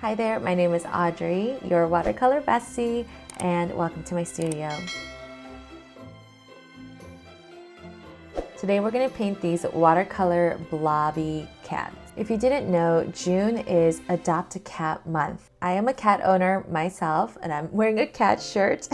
Hi there, my name is Audrey, your watercolor bestie, and welcome to my studio. Today we're going to paint these watercolor blobby cats. If you didn't know, June is Adopt a Cat Month. I am a cat owner myself and I'm wearing a cat shirt.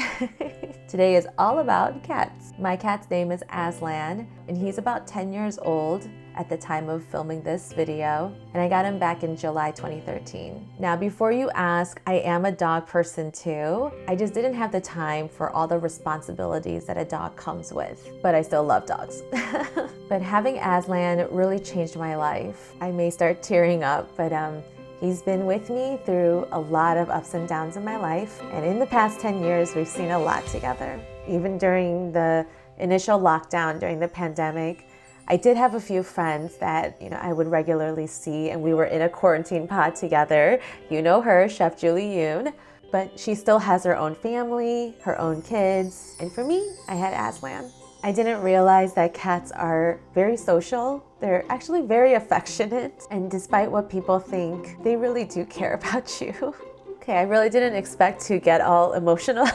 Today is all about cats. My cat's name is Aslan and he's about 10 years old at the time of filming this video, and I got him back in July 2013. Now, before you ask, I am a dog person too. I just didn't have the time for all the responsibilities that a dog comes with, but I still love dogs. But having Aslan really changed my life. I may start tearing up, but he's been with me through a lot of ups and downs in my life, and in the past 10 years, we've seen a lot together. Even during the initial lockdown during the pandemic, I did have a few friends that I would regularly see, and we were in a quarantine pod together. You know her, Chef Julie Yoon, but she still has her own family, her own kids, and for me, I had Aslan. I didn't realize that cats are very social. They're actually very affectionate, and despite what people think, they really do care about you. Okay, I really didn't expect to get all emotional,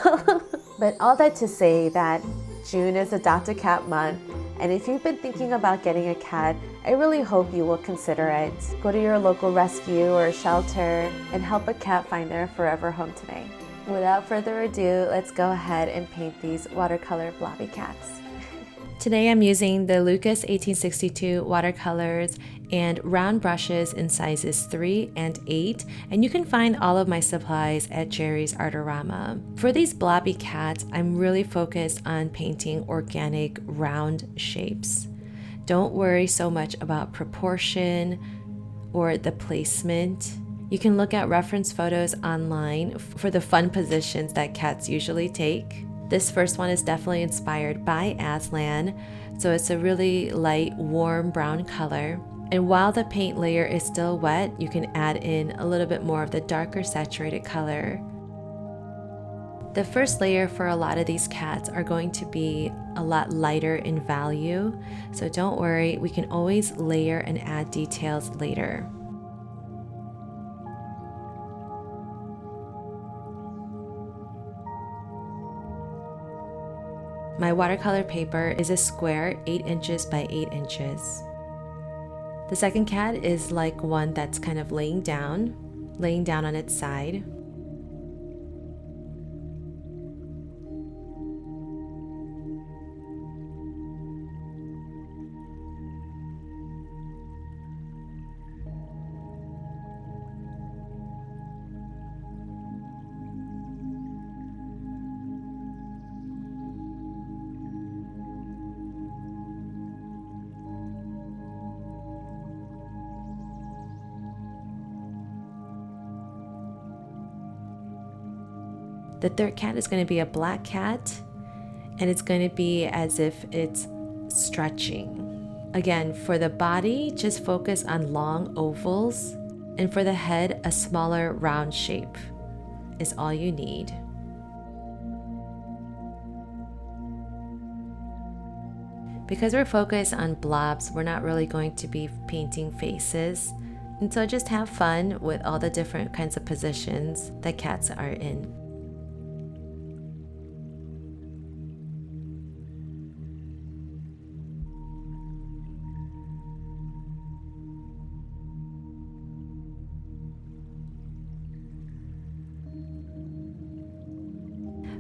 but all that to say that June is Adopt a Cat Month. And if you've been thinking about getting a cat, I really hope you will consider it. Go to your local rescue or shelter and help a cat find their forever home today. Without further ado, let's go ahead and paint these watercolor blobby cats. Today I'm using the Lucas 1862 watercolors and round brushes in sizes 3 and 8, and you can find all of my supplies at Jerry's Artorama. For these blobby cats, I'm really focused on painting organic round shapes. Don't worry so much about proportion or the placement. You can look at reference photos online for the fun positions that cats usually take. This first one is definitely inspired by Aslan, so it's a really light, warm brown color. And while the paint layer is still wet, you can add in a little bit more of the darker saturated color. The first layer for a lot of these cats are going to be a lot lighter in value, so don't worry, we can always layer and add details later. My watercolor paper is a square 8 inches by 8 inches. The second cat is like one that's kind of laying down on its side. The third cat is going to be a black cat, and it's going to be as if it's stretching. Again, for the body, just focus on long ovals, and for the head, a smaller round shape is all you need. Because we're focused on blobs, we're not really going to be painting faces, and so just have fun with all the different kinds of positions that cats are in.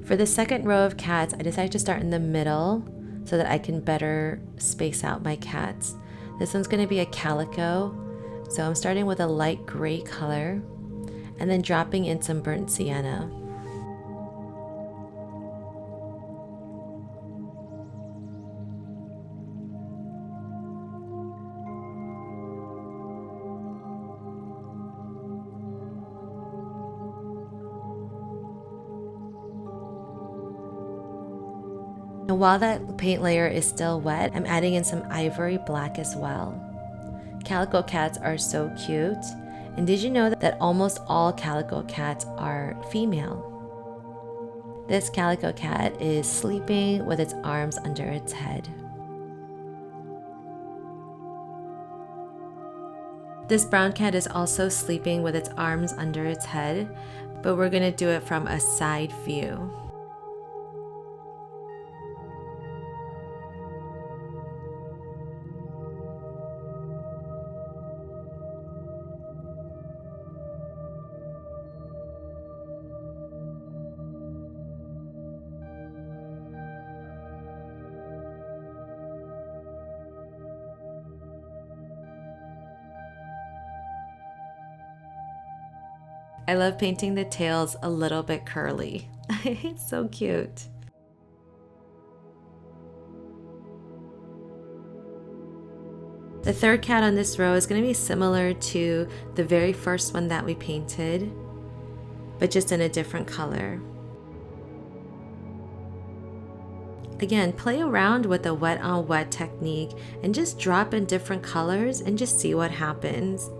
For the second row of cats, I decided to start in the middle so that I can better space out my cats. This one's going to be a calico, so I'm starting with a light gray color and then dropping in some burnt sienna. And while that paint layer is still wet, I'm adding in some ivory black as well. Calico cats are so cute. And did you know that almost all calico cats are female? This calico cat is sleeping with its arms under its head. This brown cat is also sleeping with its arms under its head, but we're gonna do it from a side view. I love painting the tails a little bit curly. It's so cute. The third cat on this row is going to be similar to the very first one that we painted, but just in a different color. Again, play around with the wet on wet technique and just drop in different colors and just see what happens.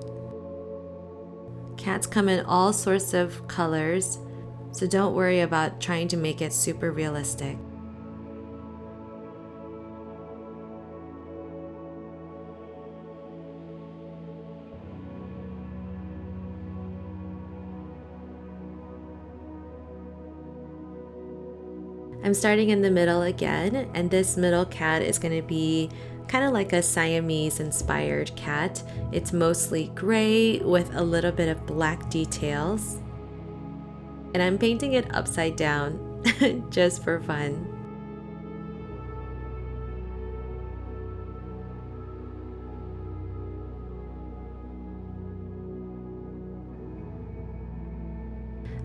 Cats come in all sorts of colors, so don't worry about trying to make it super realistic. I'm starting in the middle again, and this middle cat is going to be kind of like a Siamese inspired cat. It's mostly gray with a little bit of black details. And I'm painting it upside down just for fun.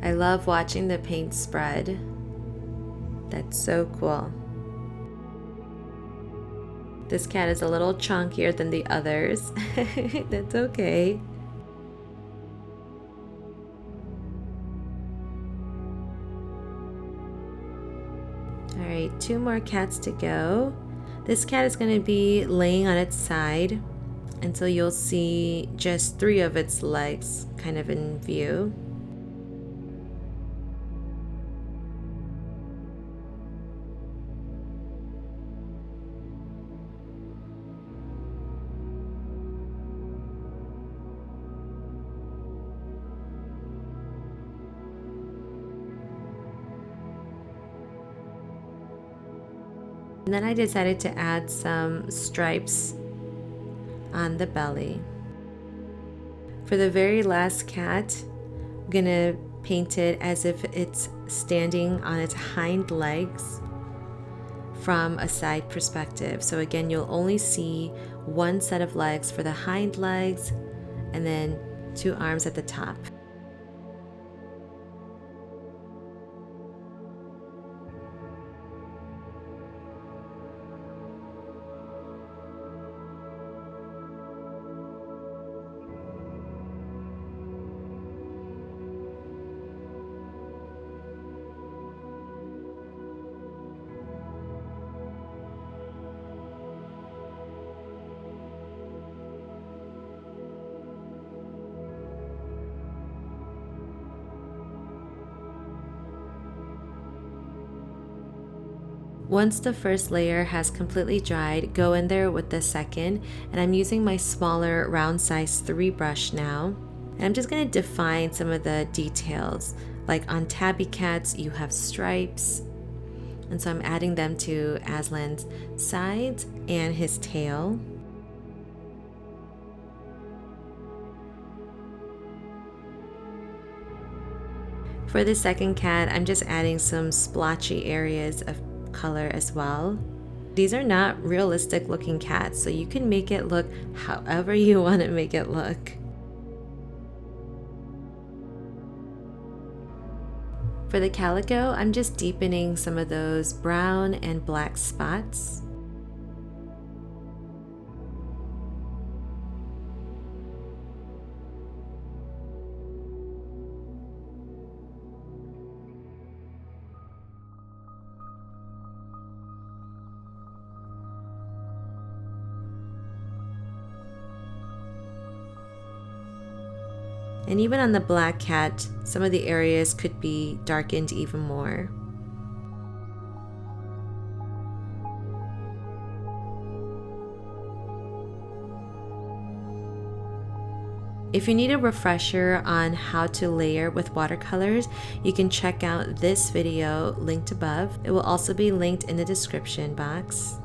I love watching the paint spread. That's so cool. This cat is a little chunkier than the others. That's okay. All right, 2 more cats to go. This cat is going to be laying on its side, and so you'll see just 3 of its legs kind of in view. And then I decided to add some stripes on the belly. For the very last cat, I'm gonna paint it as if it's standing on its hind legs from a side perspective. So again, you'll only see 1 set of legs for the hind legs and then 2 arms at the top. Once the first layer has completely dried, go in there with the second, and I'm using my smaller round size 3 brush now. And I'm just going to define some of the details. Like on tabby cats, you have stripes, and so I'm adding them to Aslan's sides and his tail. For the second cat, I'm just adding some splotchy areas of color as well. These are not realistic looking cats, so you can make it look however you want to make it look. For the calico, I'm just deepening some of those brown and black spots. And even on the black cat, some of the areas could be darkened even more. If you need a refresher on how to layer with watercolors, you can check out this video linked above. It will also be linked in the description box.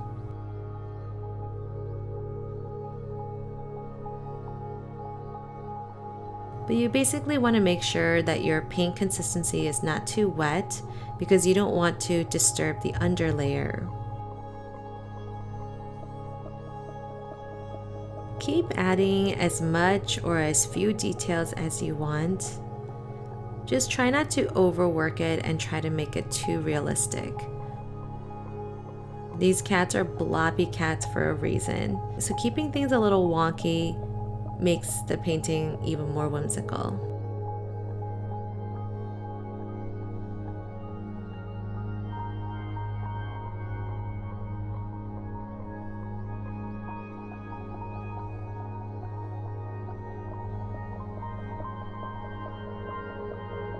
But you basically want to make sure that your paint consistency is not too wet because you don't want to disturb the underlayer. Keep adding as much or as few details as you want. Just try not to overwork it and try to make it too realistic. These cats are blobby cats for a reason, so keeping things a little wonky makes the painting even more whimsical.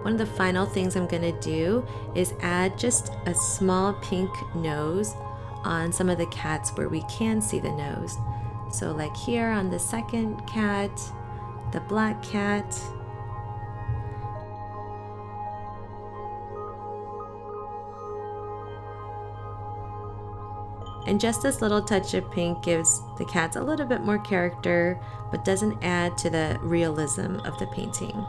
One of the final things I'm going to do is add just a small pink nose on some of the cats where we can see the nose. So like here on the second cat, the black cat. And just this little touch of pink gives the cats a little bit more character, but doesn't add to the realism of the painting.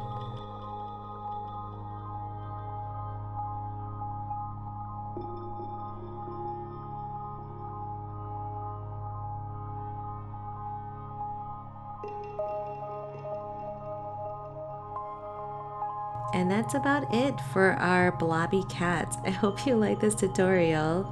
And that's about it for our blobby cats. I hope you like this tutorial.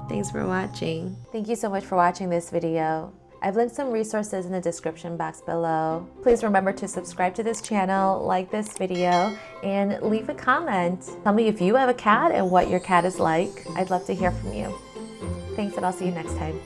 Thanks for watching. Thank you so much for watching this video. I've linked some resources in the description box below. Please remember to subscribe to this channel, like this video, and leave a comment. Tell me if you have a cat and what your cat is like. I'd love to hear from you. Thanks, and I'll see you next time.